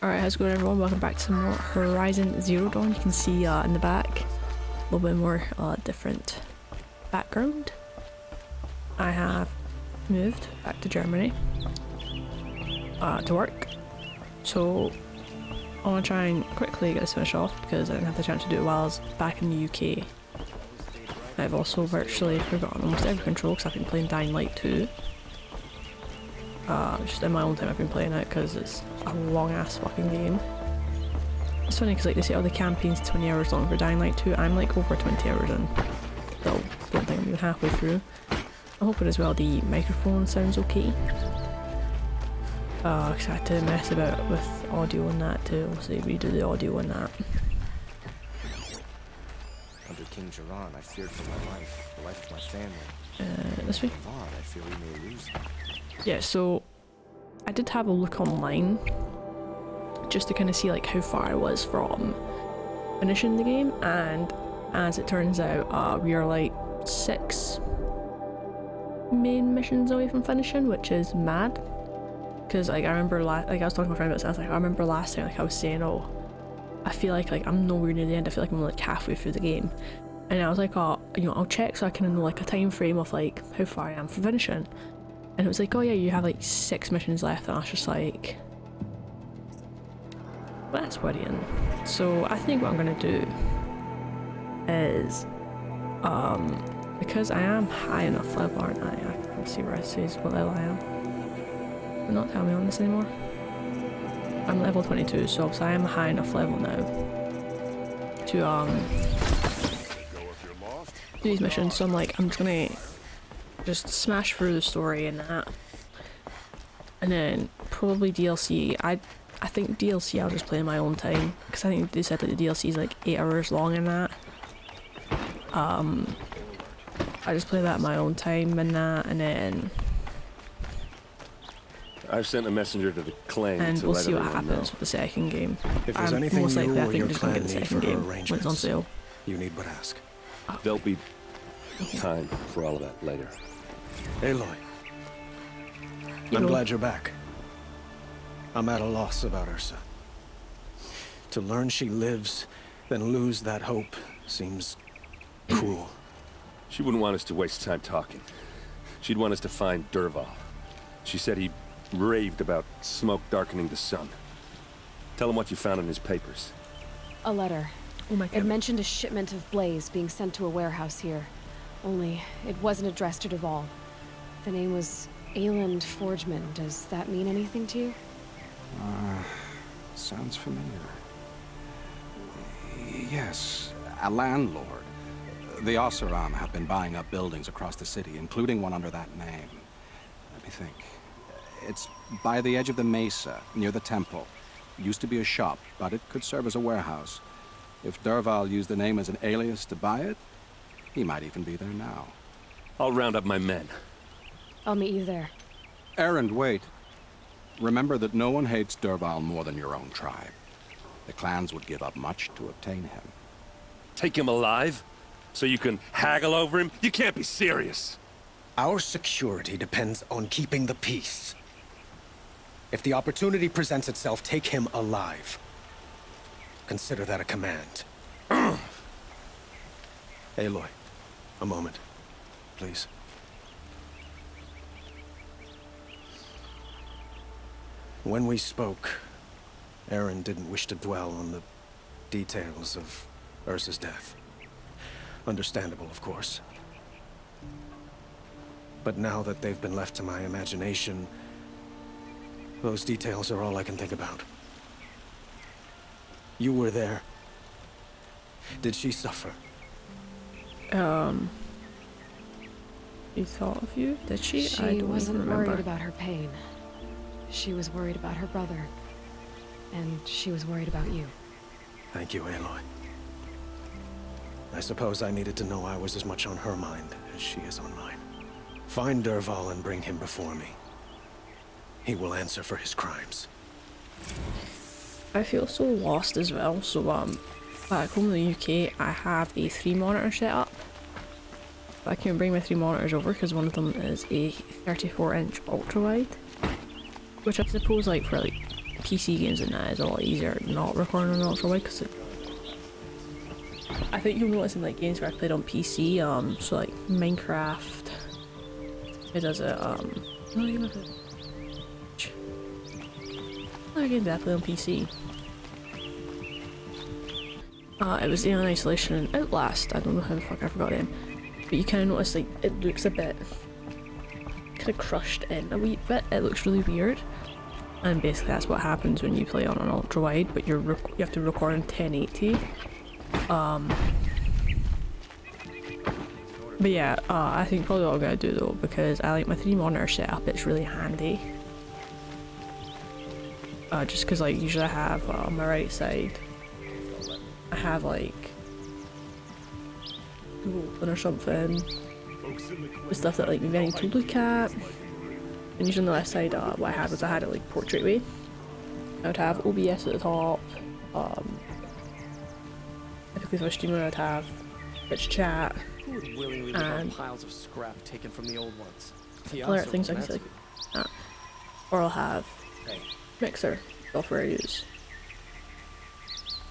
Alright, how's it going everyone? Welcome back to some more Horizon Zero Dawn. You can see in the back a little bit more different background. I have moved back to Germany to work, so I want to try and quickly get this finished off because I didn't have the chance to do it while I was back in the UK. I've also virtually forgotten almost every control because I've been playing Dying Light 2. Just in my own time I've been playing it because it's a long ass fucking game. It's funny because like they say, oh, the campaign's 20 hours long for Dying Light 2. I'm like over 20 hours in. Still don't think I'm even halfway through. I'm hoping as well the microphone sounds okay. Because I had to mess about with audio and that to obviously redo the audio and that. Under King Jiran, I feared for my life, the life of my family. This way? I fear we may lose him. Yeah, so I did have a look online just to kind of see like how far I was from finishing the game, and as it turns out we are like 6 main missions away from finishing, which is mad. Because like I remember I was talking to my friend about this, I was like, I remember last time like I was saying, oh, I feel like I'm nowhere near the end, I feel like I'm like halfway through the game. And I was like, oh, you know, I'll check so I can know like a time frame of like how far I am from finishing. And it was like, oh yeah, you have like 6 missions left, and I was just like, well, that's worrying. So I think what I'm gonna do is, because I am high enough level, aren't I? I can see where it says what level I am. Will not tell me on this anymore. I'm level 22, so obviously I am a high enough level now to do these missions. So I'm like, I'm just gonna just smash through the story and that, and then probably DLC. I think DLC I'll just play in my own time because I think they said that the DLC is like 8 hours long and that. I just play that in my own time and that, and then I've sent a messenger to the clan and to we'll let see what everyone happens know. with the second game. If there's anything most likely you I or think your I'm just gonna get clan the need second for game when it's on arrangements, sale. you need but ask. There'll be time for all of that later. Aloy, I'm glad you're back. I'm at a loss about Ursa. To learn she lives, then lose that hope seems cruel. She wouldn't want us to waste time talking. She'd want us to find Dervahl. She said he raved about smoke darkening the sun. Tell him what you found in his papers. A letter. Oh my It god. mentioned a shipment of blaze being sent to a warehouse here. Only, it wasn't addressed to Dervahl. The name was Ayland Forgeman. Does that mean anything to you? Sounds familiar. Yes, a landlord. The Oseram have been buying up buildings across the city, including one under that name. Let me think. It's by the edge of the mesa, near the temple. Used to be a shop, but it could serve as a warehouse. If Dervahl used the name as an alias to buy it, he might even be there now. I'll round up my men. I'll meet you there. Erend, wait. Remember that no one hates Dervahl more than your own tribe. The clans would give up much to obtain him. Take him alive? So you can haggle over him? You can't be serious! Our security depends on keeping the peace. If the opportunity presents itself, take him alive. Consider that a command. Aloy, a moment, please. When we spoke, Erend didn't wish to dwell on the details of Ursa's death. Understandable, of course. But now that they've been left to my imagination, those details are all I can think about. You were there. Did she suffer? She thought of you? Did she? I She don't wasn't even remember. worried about her pain. She was worried about her brother. And she was worried about you. Thank you, Aloy. I suppose I needed to know I was as much on her mind as she is on mine. Find Dervahl and bring him before me. He will answer for his crimes. I feel so lost as well. So back home in the UK, I have a 3 monitor setup. I can bring my 3 monitors over because one of them is a 34-inch ultra wide, which I suppose like for like PC games and that is a lot easier not recording on ultra wide because I think you'll notice in like games where I played on PC, so like Minecraft, it does it. What game is it? Other game that I played on PC. It was Alien Isolation and Outlast. I don't know how the fuck I forgot them, but you kind of notice like it looks a bit kind of crushed in a wee bit. It looks really weird, and basically that's what happens when you play on an ultra wide. But you have to record in 1080. But yeah, I think probably what I'm gonna do though, because I like my 3 monitor setup. It's really handy. Just because like usually I have on my right side, I have like Google Open or something, the stuff that like maybe I need to look at. And usually on the left side, what I had was I had it like portrait way. I would have OBS at the top. Typically for a streamer, I'd have Twitch chat. Who would willingly live on piles of scrap taken from the old ones? Other things I can say like that. Or I'll have Mixer software I use.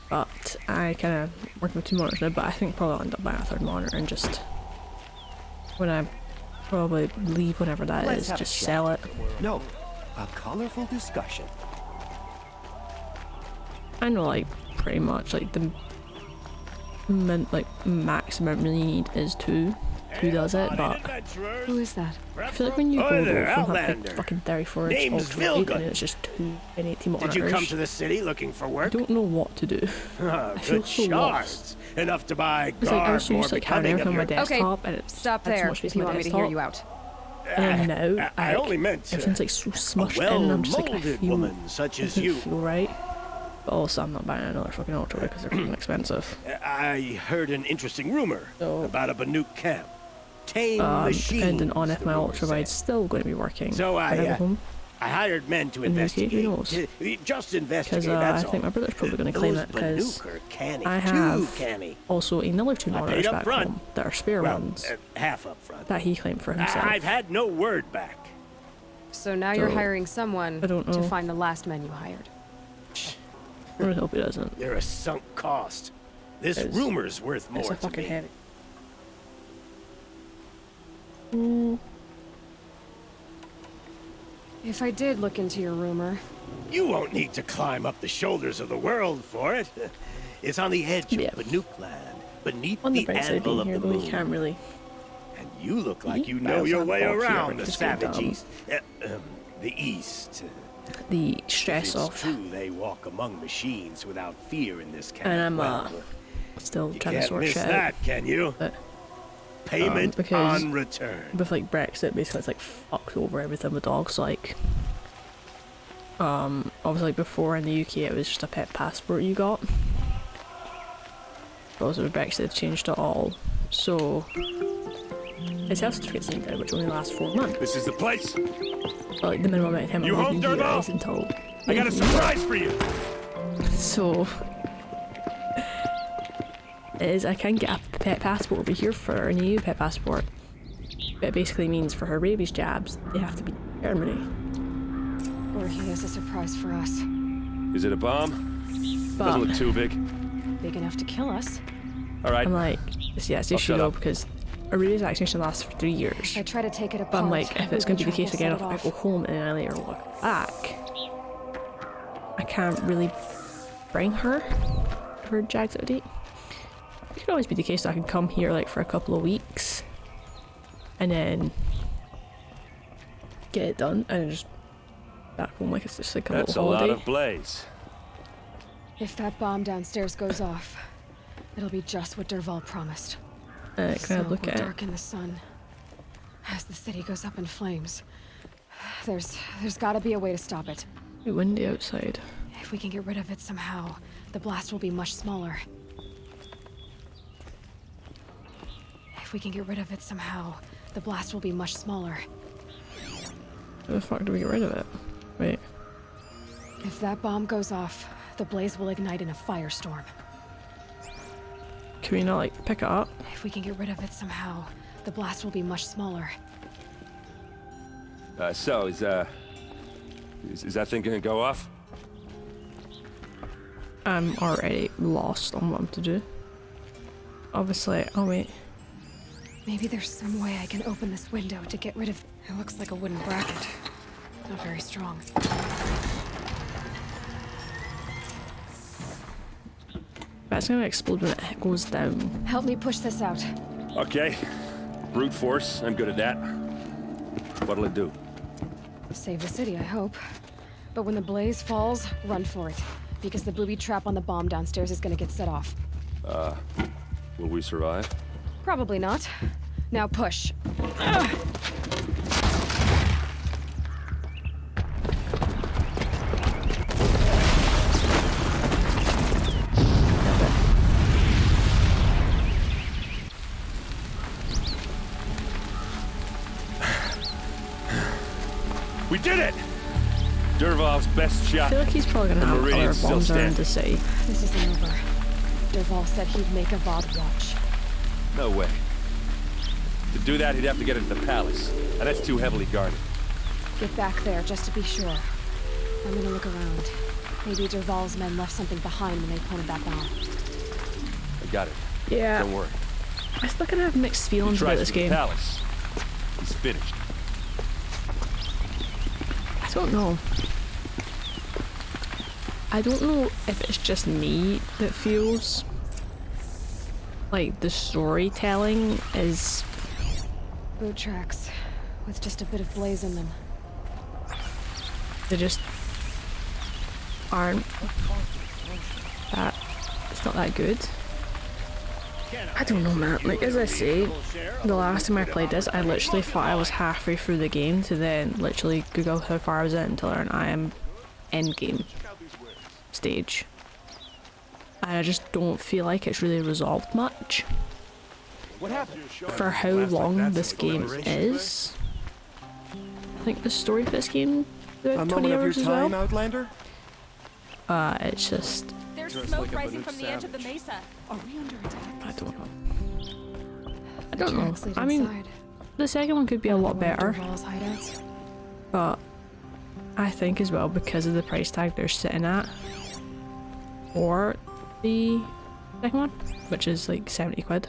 But I kind of work with 2 monitors now, but I think probably I'll end up buying a 3rd monitor and just, when I probably leave whenever that is, just sell it. No, a colorful discussion. I know like pretty much like the maximum you really need is 2. 2 does it, but Who is that? I feel like when you go there, from like Outlander. fucking 34 inch Name's ultra wide Vilgun. and it's just 2 1080 monitors. Did you come to the city looking for I work? don't know what to do. Ah, I feel good so shards. Enough to buy It's like I garb was more used to like having becoming everything of on my your... desktop and it's Stop had so there much space if you on my want me to hear you desktop. out. And then now I only meant everything's like so a smushed in and I'm just like I well-molded feel, woman such as doesn't you. feel right. But also I'm not buying another fucking ultra because they're fucking expensive. I heard an interesting rumor So- about a Banuk camp. Tame machines. Depending on if the my rumor ultra said. wide's still going to be working. So when I go home. I hired men to In the UK, who investigate. knows? Just Because investigate, I that's think my all. brother's probably going to claim Those it because Banuk are canny, I too have canny. also another 2 I monitors paid up back front. home that are spare Well, ones half up front. that he claimed for himself. I've had no word back. So now you're So, hiring someone I don't to know. find the last men you hired. I really hope he doesn't. They're a sunk cost. This It's- rumor's worth It's more a to fucking me. heavy. If I did look into your rumor, You won't need to climb up the shoulders of the world for it. It's on the edge Yeah. of Banuk land, beneath On the the bright side of anvil being of here the though, moon. you can't really. And you look like you But know also your I'm way off here, around the just go savage dumb. east. The east. The stress It's of, true they walk among machines without fear in this camp. and I'm Well, still you trying to can't sort miss shit out. that, can you? But, Payment because- on return. With like Brexit, basically it's like fucked over everything with dogs. Like, obviously before in the UK it was just a pet passport you got. But also with Brexit they've changed it all. So it's health certificates needed now, which only lasts 4 months. This is the place. But, like the minimum amount of time You I'm home, living here Derval? is until I got a surprise for you. So is I can get a pet passport over here for an EU pet passport. But it basically means for her rabies jabs, they have to be in Germany. or he has a surprise for us. Is it a bomb? But Doesn't look too big. Big enough to kill us. All right. I'm like, yeah, it's the I'll issue shut though, up. because a rabies vaccination lasts for 3 years. If I try to take it apart, But I'm like, if it's going to be the case again, if Google I Track will go set it home and then I later look back, I can't really bring her jags out of date. It could always be the case that I can come here like for a couple of weeks and then get it done and then just back home like it's just like a That's a little lot holiday. of blaze. If that bomb downstairs goes off, it'll be just what Derval promised. Can I Smoke look will at it? darken the sun as the city goes up in flames. There's got to be a way to stop it. It's windy outside. If we can get rid of it somehow, the blast will be much smaller. If we can get rid of it somehow, the blast will be much smaller. How the fuck do we get rid of it? Wait. If that bomb goes off, the blaze will ignite in a firestorm. Can we not like pick it up? If we can get rid of it somehow, the blast will be much smaller. So is that thing gonna go off? I'm already lost on what I'm to do. Obviously, oh wait. Maybe there's some way I can open this window to get rid of... It looks like a wooden bracket. Not very strong. That's gonna explode when it goes down. Help me push this out. Okay. Brute force, I'm good at that. What'll it do? Save the city, I hope. But when the blaze falls, run for it. Because the booby trap on the bomb downstairs is gonna get set off. Will we survive? Probably not. Now push. We did it! Dervahl's best I shot. feel like he's probably gonna The have other Meridian's still bombs around the standing. city. This isn't over. Dervahl said he'd make a Vought watch. No way. To do that, he'd have to get into the palace. And that's too heavily guarded. Get back there, just to be sure. I'm gonna look around. Maybe Dervahl's men left something behind when they planted that bomb. I got it. Yeah. Don't worry. I still kind of have mixed He feelings about tries this for the game. palace. He's finished. I don't know. I don't know if it's just me that feels like the storytelling is... Boot tracks, with just a bit of blaze in them. They just aren't that... It's not that good. I don't know, man. Like, as I say, the last time I played this, I literally thought I was halfway through the game to then literally Google how far I was in to learn I am end game stage. And I just don't feel like it's really resolved much. For how long this game is. I think the story for this game is about 20 hours as well. Outlander? It's just... There's smoke rising from the edge of the mesa. Are we under attack? I don't know. I don't know. Tracks lead I mean, inside. the second one could be a lot better. Dervahl's hideouts. But I think as well, because of the price tag they're sitting at for the second one, which is like 70 quid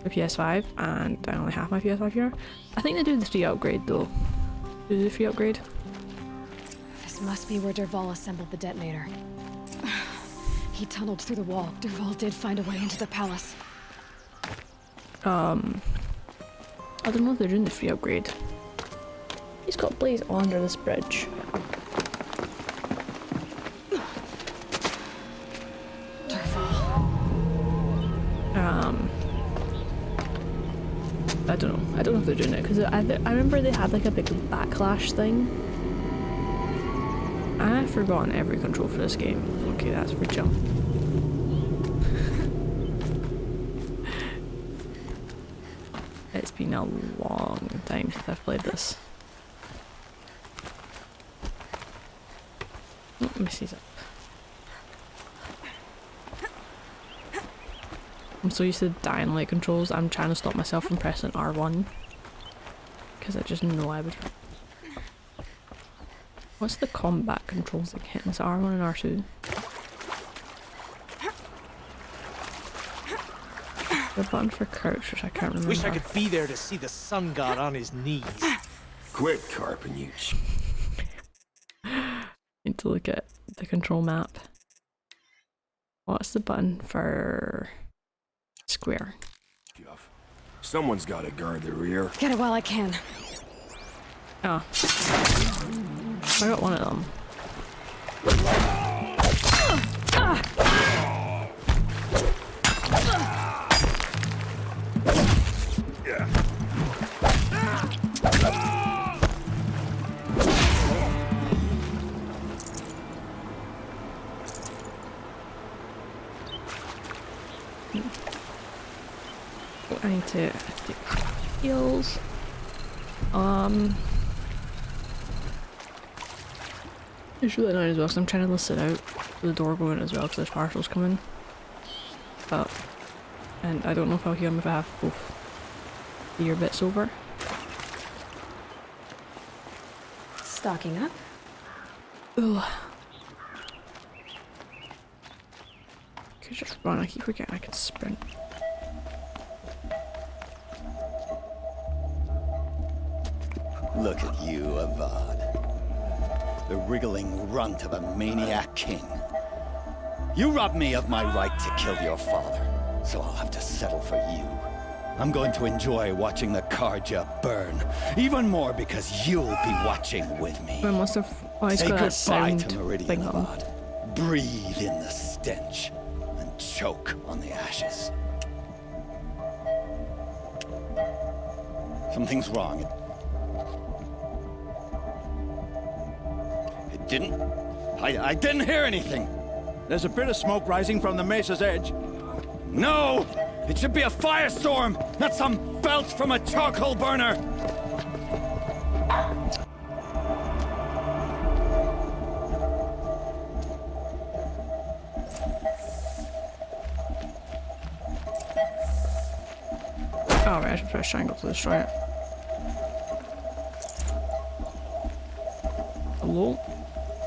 for PS5, and I only have my PS5 here. I think they do the free upgrade though. Do the free upgrade? This must be where Dervahl assembled the detonator. He tunneled through the wall. Dervahl did find a way into the palace. I don't know if they're doing the free upgrade. He's got Blaze under this bridge. I don't know. I don't know if they're doing it because I remember they had like a big backlash thing. I've forgotten every control for this game. Okay, that's for jump. It's been a long time since I've played this. Oh, Missy's up. I'm so used to dying light controls, I'm trying to stop myself from pressing R1. Because I just know I would. What's the combat controls again? Is it R1 and R2? The button for crouch, which I can't remember. Wish I could be there to see the sun god on his knees. Quit carping, you. Need to look at the control map. What's the button for square? Someone's got to guard the rear. Get it while I can. Oh. I got one of them. I need to take heals. It's really annoying as well because I'm trying to listen out the door going as well because there's parcels coming. But, and I don't know if I'll hear them if I have both ear bits over. Stocking up. Ugh. could just run. I keep forgetting I can sprint. Look at you, Avad. The wriggling runt of a maniac king. You robbed me of my right to kill your father, so I'll have to settle for you. I'm going to enjoy watching the Karja burn, even more because you'll be watching with me. I must have. Oh, he's Say got that goodbye sound to Meridian, thing on. Avad. Breathe in the stench and choke on the ashes. Something's wrong. It didn't. I didn't hear anything. There's a bit of smoke rising from the mesa's edge. No! It should be a firestorm, not some belch from a charcoal burner! Oh, right, I should press triangle to destroy it. Hello?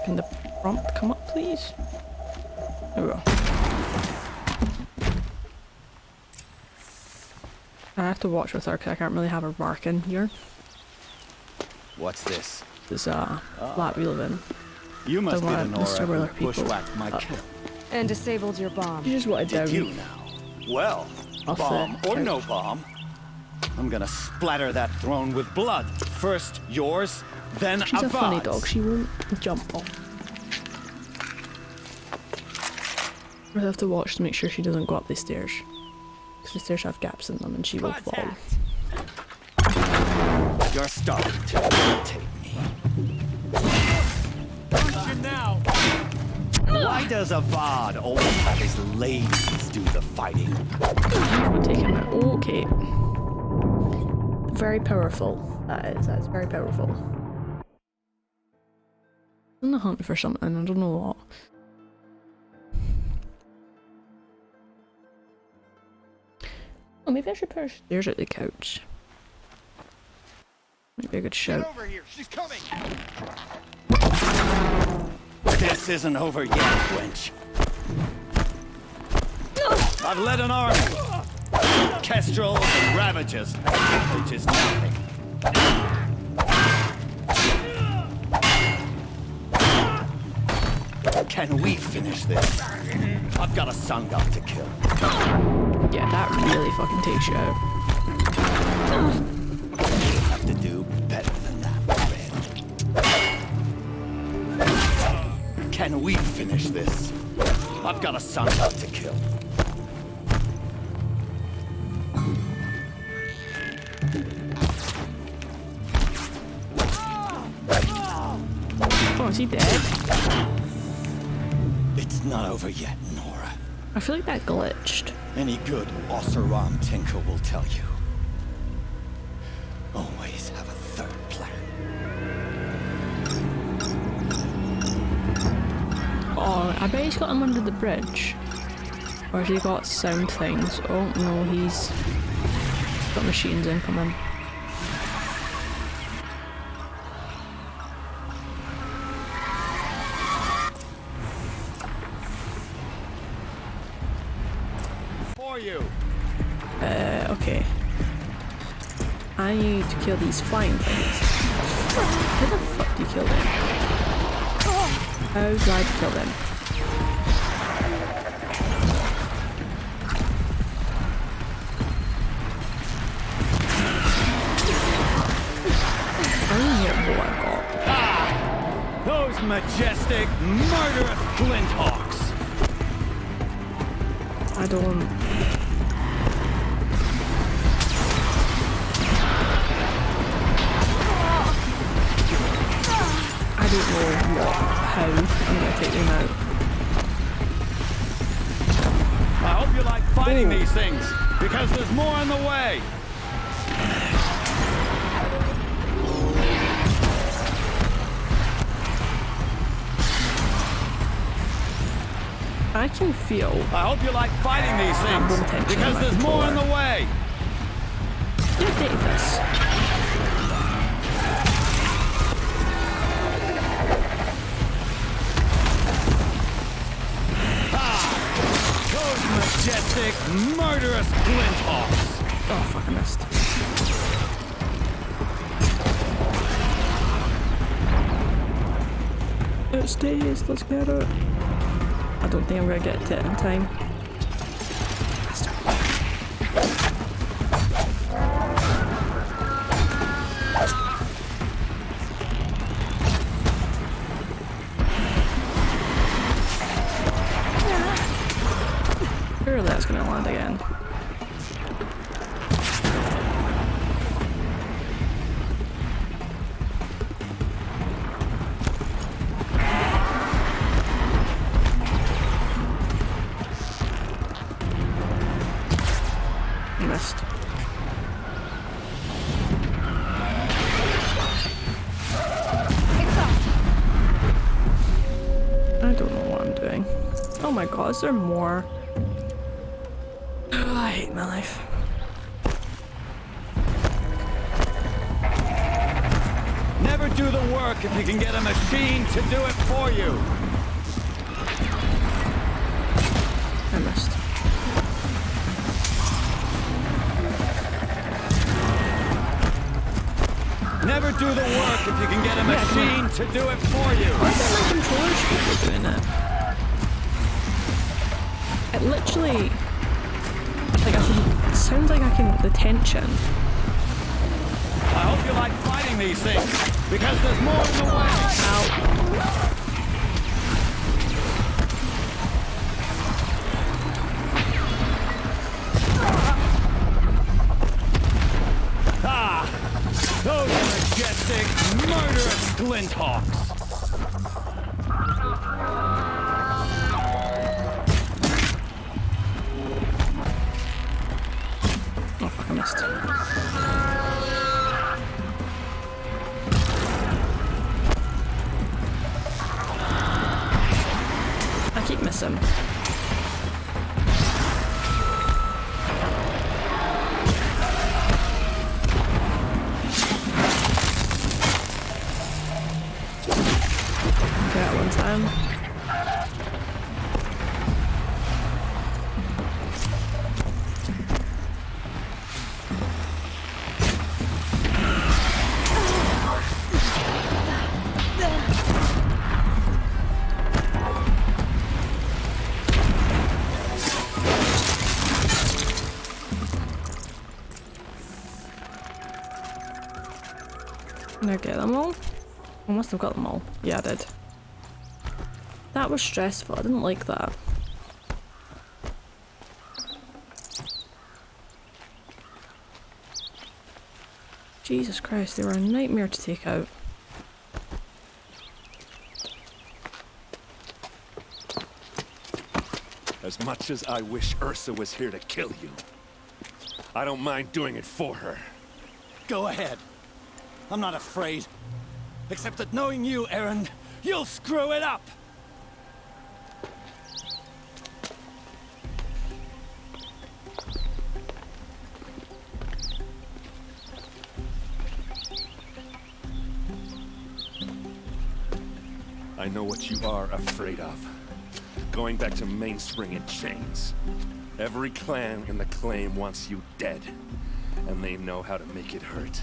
Can the prompt come up, please? There we go. I have to watch with her because I can't really have her mark in here. What's this? This flat we live in. You must Don't be the want Nora Mr. who Willer people bushwhacked my up. kill. And disabled your bomb. You just wanted Did down. you now? Well, Off bomb the or no couch. bomb, I'm gonna splatter that throne with blood. First yours, then She's a funny Avad's. dog. She won't jump off. I have to watch to make sure she doesn't go up the stairs. Because the stairs have gaps in them and she will fall. You're starting to irritate me. Why does Avad always have his ladies do the fighting? We'll take him out. Okay. Very powerful. That's very powerful. I'm on the hunt for something, I don't know what. Oh, maybe I should put her stairs at the couch. Might be a good shout. Get over here. She's coming. This isn't over yet, wench. I've led an army. Kestrels and ravages, which is nothing. Can we finish this? I've got a Sungot to kill. Yeah, that really fucking takes you out. You have to do better than that, Red. Can we finish this? I've got a Sungot to kill. Oh, is he dead? It's not over yet, Nora. I feel like that glitched. Any good Oseram tinker will tell you. Always have a third plan. Oh, I bet he's got him under the bridge. Or has he got sound things? Oh no, he's got machines incoming. For you. Okay. I need to kill these flying things. How the fuck do you kill them? How do I kill them? I don't hear what I've got. Those majestic, murderous flinthawks. I don't. I don't know how I'm gonna take them out. I hope you like fighting these things, because there's more on the way. I can feel. I hope you like fighting these things, because there's more on the way. You take this. Go murderous flinthawks! Oh fuck, I missed. It stays, let's get it. I don't think I'm gonna get to it in time. Surely that's gonna land again. Missed. I don't know what I'm doing. Oh my god, is there more? I hate my life. Never do the work if you can get a machine to do it for you! I missed. Never do the work if you can get a machine to do it for you! Why is my controller speaker doing it? It literally... like I can... it sounds like I can... the tension. I hope you like fighting these things, because there's more in the way! Ow. Those majestic, murderous flinthawks! Oh fuck, I missed. I keep missing. One time. Did I get them all? I must have got them all. Yeah, I did. That was stressful. I didn't like that. Jesus Christ, they were a nightmare to take out. As much as I wish Ursa was here to kill you, I don't mind doing it for her. Go ahead. I'm not afraid. Except that knowing you, Aaron, you'll screw it up! I know what you are afraid of. Going back to Mainspring in chains. Every clan in the claim wants you dead. And they know how to make it hurt.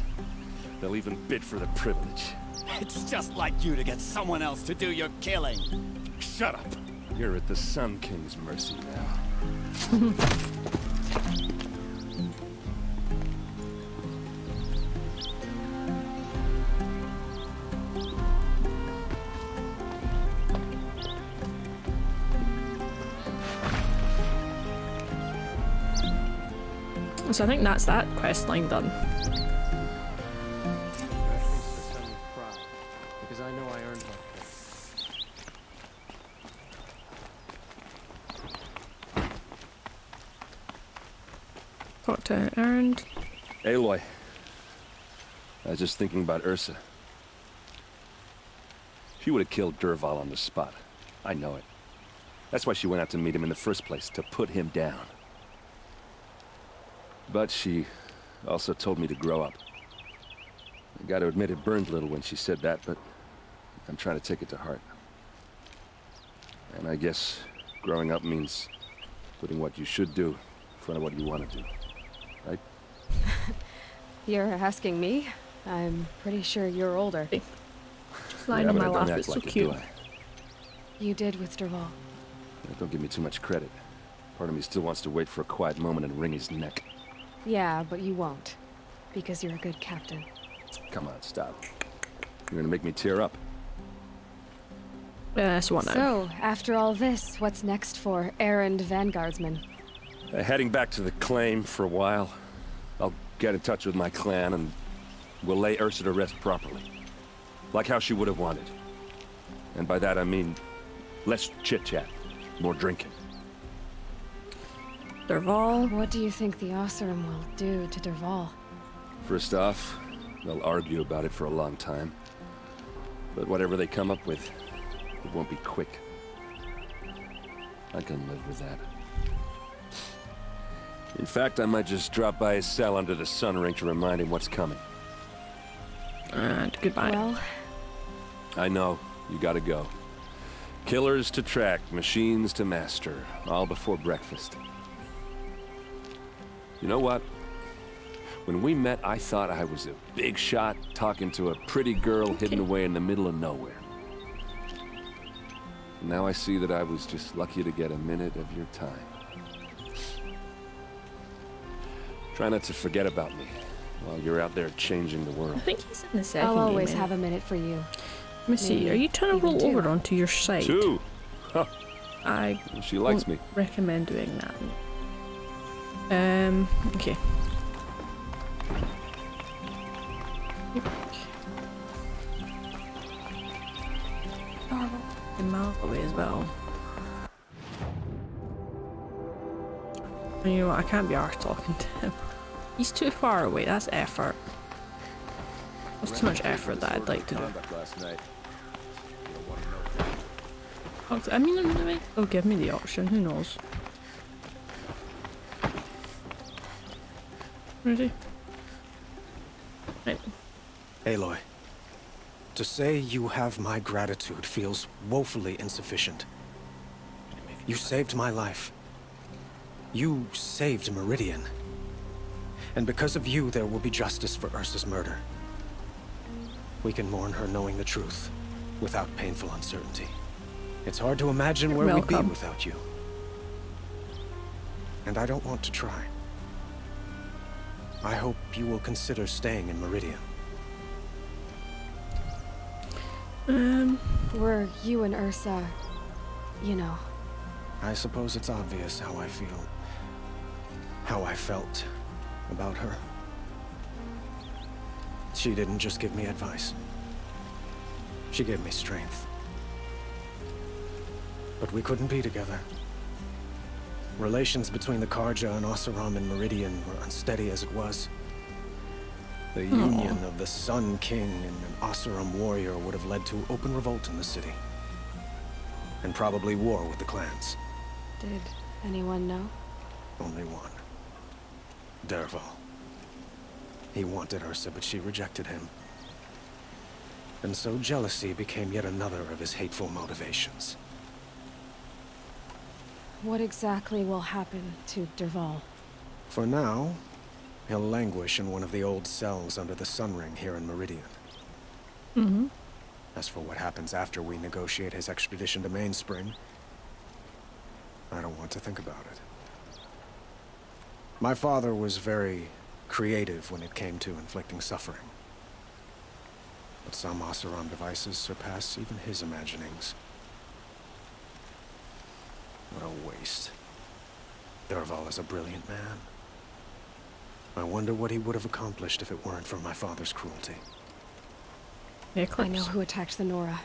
They'll even bid for the privilege. It's just like you to get someone else to do your killing. Shut up! You're at the Sun King's mercy now. So I think that's that quest line done. Because I know I earned my place. Talk to Aaron. Aloy. I was just thinking about Ursa. She would have killed Dervahl on the spot. I know it. That's why she went out to meet him in the first place, to put him down. But she also told me to grow up. I gotta admit it burned a little when she said that, but I'm trying to take it to heart. And I guess growing up means putting what you should do front of what you want to do, right? You're asking me? I'm pretty sure you're older. Just lying in my lap, it's so cute. You did with Dervahl. Don't give me too much credit. Part of me still wants to wait for a quiet moment and wring his neck. Yeah, but you won't. Because you're a good captain. Come on, stop. You're gonna make me tear up. That's one now. So, after all this, what's next for errand vanguardsman? Heading back to the claim for a while. I'll get in touch with my clan and we'll lay Ursa to rest properly. Like how she would have wanted. And by that I mean less chit-chat, more drinking. Dervahl? What do you think the Oseram will do to Dervahl? First off, they'll argue about it for a long time. But whatever they come up with, it won't be quick. I can live with that. In fact, I might just drop by his cell under the sun ring to remind him what's coming. And goodbye. Well, I know, you gotta go. Killers to track, machines to master, all before breakfast. You know what? When we met, I thought I was a big shot talking to a pretty girl hidden away in the middle of nowhere. And now I see that I was just lucky to get a minute of your time. Try not to forget about me while you're out there changing the world. I think he's in the second I'll always game, have a minute for you. Let me see, are you trying to roll over onto your side? Two! Huh. She likes me. Recommend doing that. Okay. A mile away as well. You know what, I can't be arsed talking to him. He's too far away, that's effort. That's too much effort that I'd like to do. I mean, they'll give me the option, who knows. Ready? Right. Aloy, to say you have my gratitude feels woefully insufficient. You saved my life. You saved Meridian. And because of you, there will be justice for Ursa's murder. We can mourn her knowing the truth, without painful uncertainty. It's hard to imagine where we'd be without you. And I don't want to try. I hope you will consider staying in Meridian. Were you and Ursa, you know? I suppose it's obvious how I feel. How I felt about her. She didn't just give me advice. She gave me strength. But we couldn't be together. Relations between the Karja and Oseram and Meridian were unsteady as it was. The union of the Sun King and an Oseram warrior would have led to open revolt in the city. And probably war with the clans. Did anyone know? Only one. Dervahl. He wanted Ursa, but she rejected him. And so jealousy became yet another of his hateful motivations. What exactly will happen to Dervahl? For now, he'll languish in one of the old cells under the Sun Ring here in Meridian. As for what happens after we negotiate his extradition to Mainspring, I don't want to think about it. My father was very creative when it came to inflicting suffering. But some Oseram devices surpass even his imaginings. What a waste. Dervahl is a brilliant man. I wonder what he would have accomplished if it weren't for my father's cruelty. I know who attacked the Nora.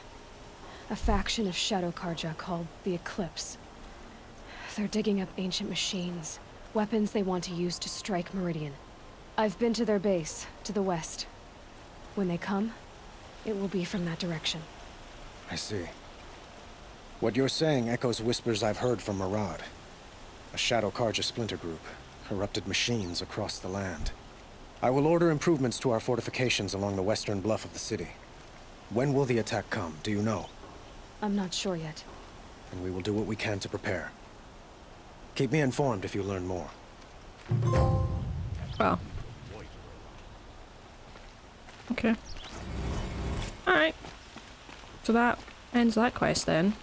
A faction of Shadow Karja called the Eclipse. They're digging up ancient machines, weapons they want to use to strike Meridian. I've been to their base, to the west. When they come, it will be from that direction. I see. What you're saying echoes whispers I've heard from Murad. A Shadow Karja splinter group, corrupted machines across the land. I will order improvements to our fortifications along the western bluff of the city. When will the attack come, do you know? I'm not sure yet. And we will do what we can to prepare. Keep me informed if you learn more. Well. Okay. Alright. So that ends that quest then.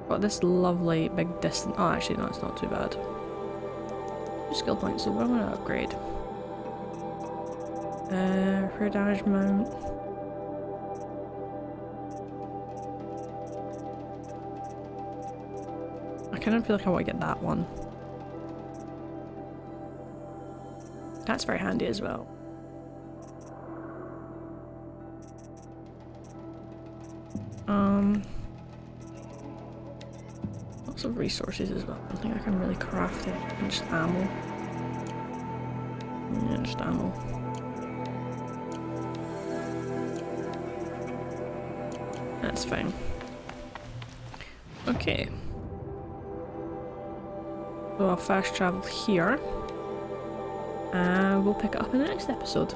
Got this lovely big distance. Oh, actually, no, it's not too bad. 2 skill points, so I'm gonna upgrade. For damage mount. I kind of feel like I want to get that one. That's very handy as well. Lots of resources as well. I don't think I can really craft it. And just ammo. Yeah, just ammo. That's fine. Okay. So I'll fast travel here. And we'll pick it up in the next episode.